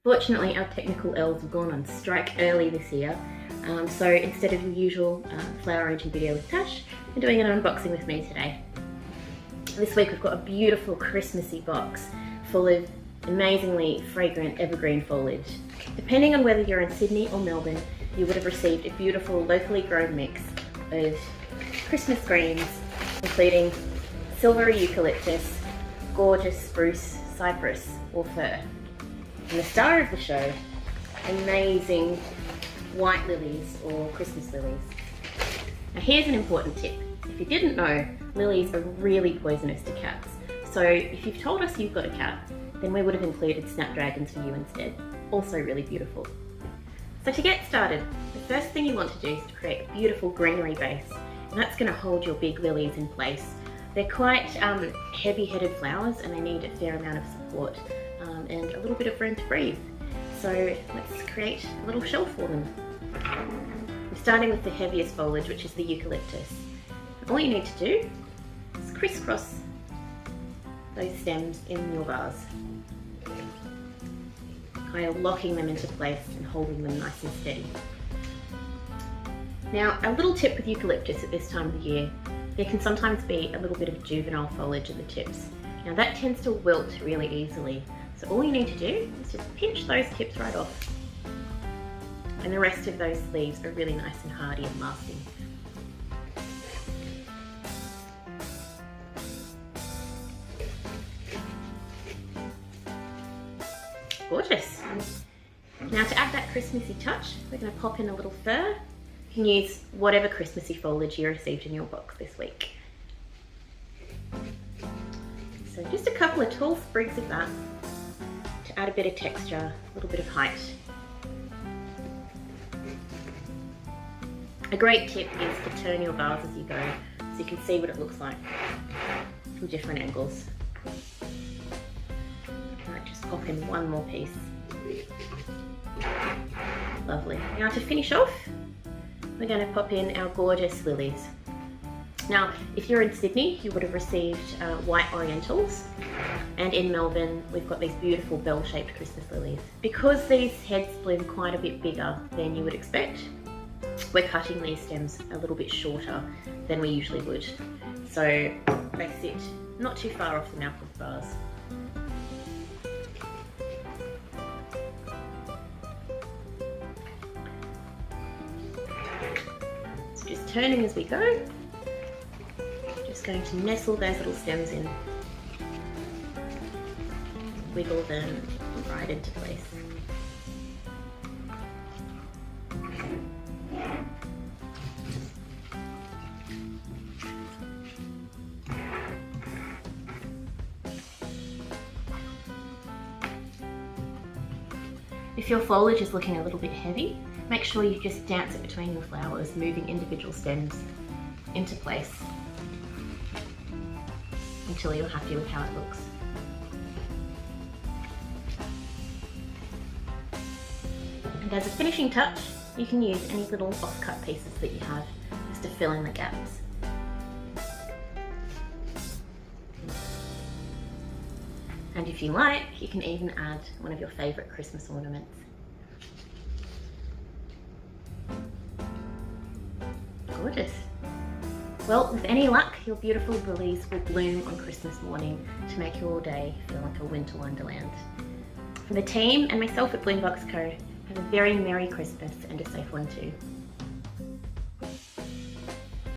Fortunately, our technical elves have gone on strike early this year, so instead of your usual flower arranging video with Tash, we're doing an unboxing with me today. This week we've got a beautiful Christmassy box full of amazingly fragrant evergreen foliage. Depending on whether you're in Sydney or Melbourne, you would have received a beautiful locally grown mix of Christmas greens, including silvery eucalyptus, gorgeous spruce, cypress or fir. And the star of the show, amazing white lilies or Christmas lilies. Now here's an important tip. If you didn't know, lilies are really poisonous to cats. So if you've told us you've got a cat, then we would have included snapdragons for you instead. Also really beautiful. So to get started, the first thing you want to do is to create a beautiful greenery base, and that's going to hold your big lilies in place. They're quite heavy-headed flowers and they need a fair amount of support and a little bit of room to breathe. So let's create a little shelf for them. I'm starting with the heaviest foliage, which is the eucalyptus. All you need to do is crisscross those stems in your vase, kind of locking them into place and holding them nice and steady. Now, a little tip with eucalyptus at this time of the year, there can sometimes be a little bit of juvenile foliage at the tips. Now that tends to wilt really easily, so all you need to do is just pinch those tips right off, and the rest of those leaves are really nice and hardy and lasting. Gorgeous. Now to add that Christmassy touch, we're going to pop in a little fir. You can use whatever Christmassy foliage you received in your box this week. So just a couple of tall sprigs of that to add a bit of texture, a little bit of height. A great tip is to turn your vase as you go so you can see what it looks like from different angles. Just pop in one more piece. Lovely. Now to finish off, we're going to pop in our gorgeous lilies. Now, if you're in Sydney, you would have received white orientals, and in Melbourne, we've got these beautiful bell-shaped Christmas lilies. Because these heads bloom quite a bit bigger than you would expect, we're cutting these stems a little bit shorter than we usually would. So they sit not too far off the mouth of the vase. Just turning as we go, just going to nestle those little stems in, wiggle them right into place. If your foliage is looking a little bit heavy, make sure you just dance it between your flowers, moving individual stems into place until you're happy with how it looks. And as a finishing touch, you can use any little off-cut pieces that you have just to fill in the gaps. And if you like, you can even add one of your favourite Christmas ornaments. Gorgeous. Well, with any luck, your beautiful lilies will bloom on Christmas morning to make your day feel like a winter wonderland. From the team and myself at Bloombox Co, have a very Merry Christmas and a safe one too.